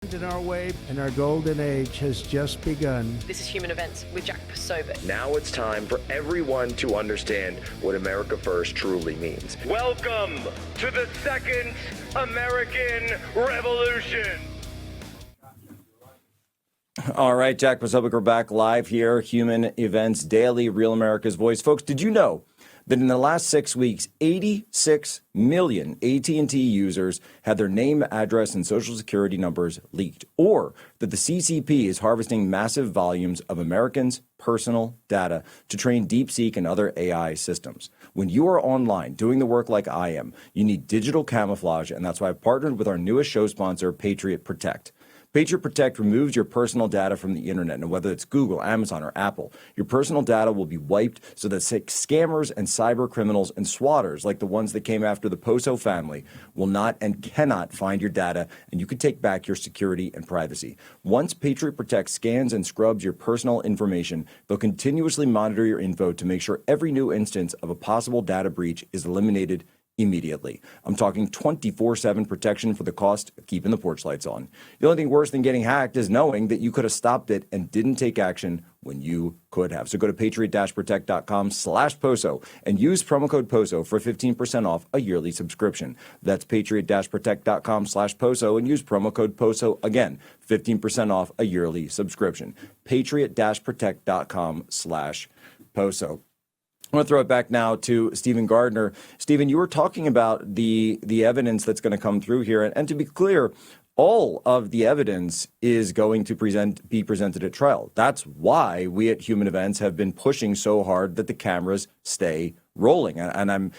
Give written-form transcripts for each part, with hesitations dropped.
In our way, and our golden age has just begun. This is Human Events with Jack Posobiec. Now it's time for everyone to understand what America First truly means. Welcome to the Second American Revolution. All right, Jack Posobiec, we're back live here, Human Events Daily, Real America's Voice. Folks, did you know that in the last 6 weeks, 86 million AT&T users had their name, address, and social security numbers leaked, or that the CCP is harvesting massive volumes of Americans' personal data to train DeepSeek and other AI systems? When you are online doing the work like I am, you need digital camouflage, and that's why I've partnered with our newest show sponsor, Patriot Protect. Patriot Protect removes your personal data from the internet, and whether it's Google, Amazon, or Apple, your personal data will be wiped so that scammers and cyber criminals and swatters, like the ones that came after the Poso family, will not and cannot find your data, and you can take back your security and privacy. Once Patriot Protect scans and scrubs your personal information, they'll continuously monitor your info to make sure every new instance of a possible data breach is eliminated immediately. I'm talking 24/7 protection for the cost of keeping the porch lights on. The only thing worse than getting hacked is knowing that you could have stopped it and didn't take action when you could have. So go to patriot-protect.com/POSO and use promo code POSO for 15% off a yearly subscription. That's patriot-protect.com/POSO and use promo code POSO again, 15% off a yearly subscription. patriot-protect.com/POSO. I want to throw it back now to Stephen Gardner. Stephen, you were talking about the evidence that's going to come through here. And to be clear, all of the evidence is going to be presented at trial. That's why we at Human Events have been pushing so hard that the cameras stay rolling. And I'm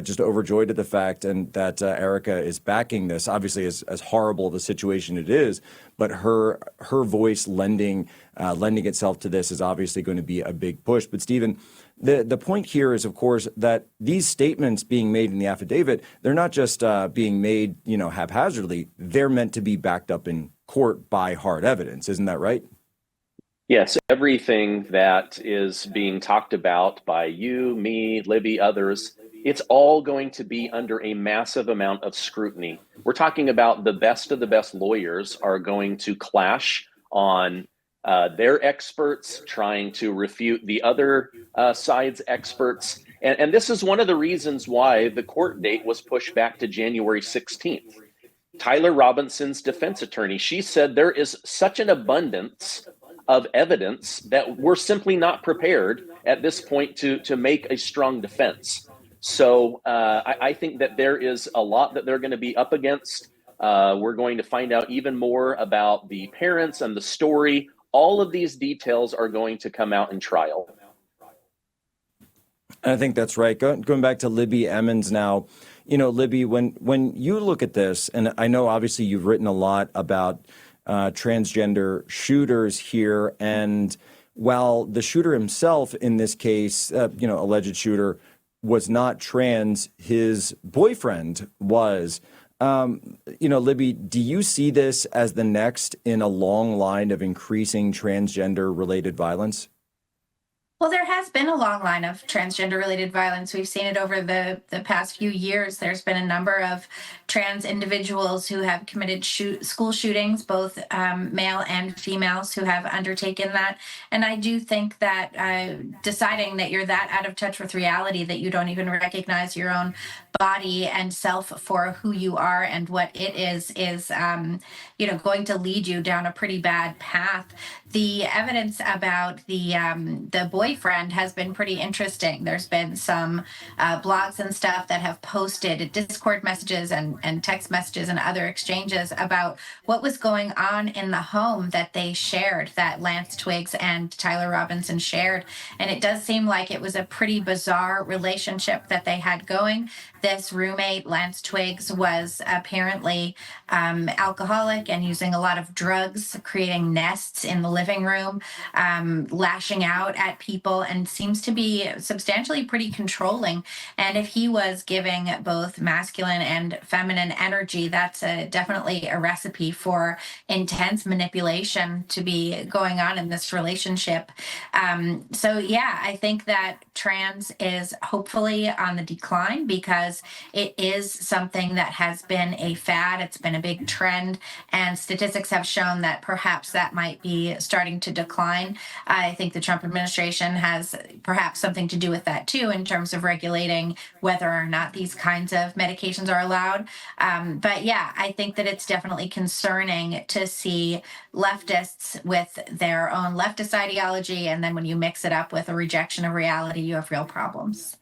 just overjoyed at the fact that Erica is backing this. Obviously, as horrible of a situation it is, but her voice lending itself to this is obviously going to be a big push. But Stephen, the point here is, of course, that these statements being made in the affidavit, they're not just being made, haphazardly. They're meant to be backed up in court by hard evidence. Isn't that right? Yes, everything that is being talked about by you, me, Libby, others, it's all going to be under a massive amount of scrutiny. We're talking about the best of the best lawyers are going to clash on their experts, trying to refute the other side's experts. And this is one of the reasons why the court date was pushed back to January 16th. Tyler Robinson's defense attorney, she said there is such an abundance of evidence that we're simply not prepared at this point to make a strong defense. So I think that there is a lot that they're going to be up against. We're going to find out even more about the parents and the story. All of these details are going to come out in trial. I think that's right. Going back to Libby Emmons now, Libby, when you look at this, and I know obviously you've written a lot about transgender shooters here, and while the shooter himself in this case, alleged shooter, was not trans, his boyfriend was. Libby, do you see this as the next in a long line of increasing transgender-related violence? Well, there has been a long line of transgender-related violence. We've seen it over the past few years. There's been a number of trans individuals who have committed school shootings, both male and females who have undertaken that. And I do think that deciding that you're that out of touch with reality that you don't even recognize your own body and self for who you are and what it is going to lead you down a pretty bad path. The evidence about the boyfriend has been pretty interesting. There's been some blogs and stuff that have posted Discord messages and text messages and other exchanges about what was going on in the home that they shared, that Lance Twiggs and Tyler Robinson shared. And it does seem like it was a pretty bizarre relationship that they had going. This roommate, Lance Twiggs, was apparently alcoholic and using a lot of drugs, creating nests in the living room, lashing out at people people and seems to be substantially pretty controlling. And if he was giving both masculine and feminine energy, that's definitely a recipe for intense manipulation to be going on in this relationship. So yeah, I think that trans is hopefully on the decline because it is something that has been a fad. It's been a big trend, and statistics have shown that perhaps that might be starting to decline. I think the Trump administration has perhaps something to do with that too, in terms of regulating whether or not these kinds of medications are allowed. But yeah, I think that it's definitely concerning to see leftists with their own leftist ideology, and then when you mix it up with a rejection of reality, you have real problems.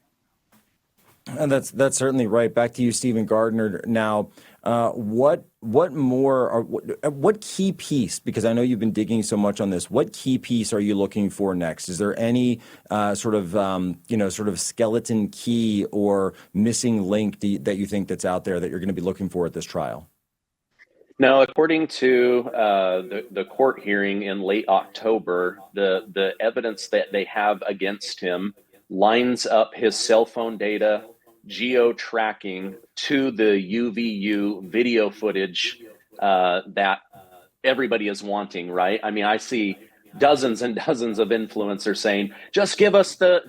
And that's certainly right. Back to you, Stephen Gardner. Now, what more, or what key piece? Because I know you've been digging so much on this. What key piece are you looking for next? Is there any sort of skeleton key or missing link that you think that's out there that you're going to be looking for at this trial? No, according to the court hearing in late October, the evidence that they have against him lines up his cell phone data, geo-tracking to the UVU video footage that everybody is wanting, right? I mean, I see dozens and dozens of influencers saying, just give us the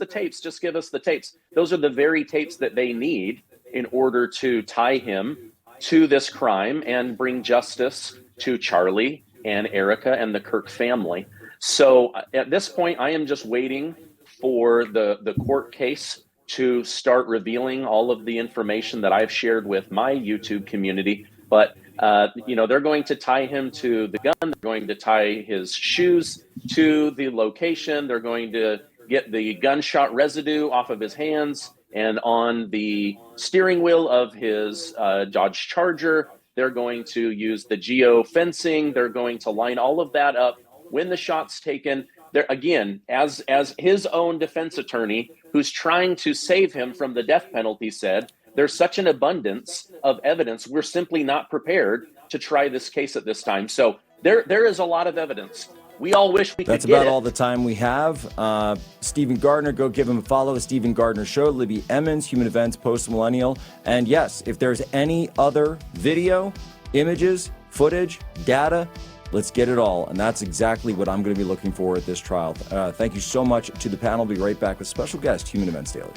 tapes, just give us the tapes. Those are the very tapes that they need in order to tie him to this crime and bring justice to Charlie and Erica and the Kirk family. So at this point, I am just waiting for the court case to start revealing all of the information that I've shared with my YouTube community. But, they're going to tie him to the gun. They're going to tie his shoes to the location. They're going to get the gunshot residue off of his hands and on the steering wheel of his Dodge Charger. They're going to use the geo-fencing. They're going to line all of that up when the shot's taken. There again, as his own defense attorney, who's trying to save him from the death penalty, said, there's such an abundance of evidence. We're simply not prepared to try this case at this time. So there is a lot of evidence. We all wish we could get it. That's about all the time we have. Stephen Gardner, go give him a follow. The Stephen Gardner Show. Libby Emmons, Human Events, Post-Millennial. And yes, if there's any other video, images, footage, data, let's get it all. And that's exactly what I'm going to be looking for at this trial. Thank you so much to the panel. I'll be right back with special guest, Human Events Daily.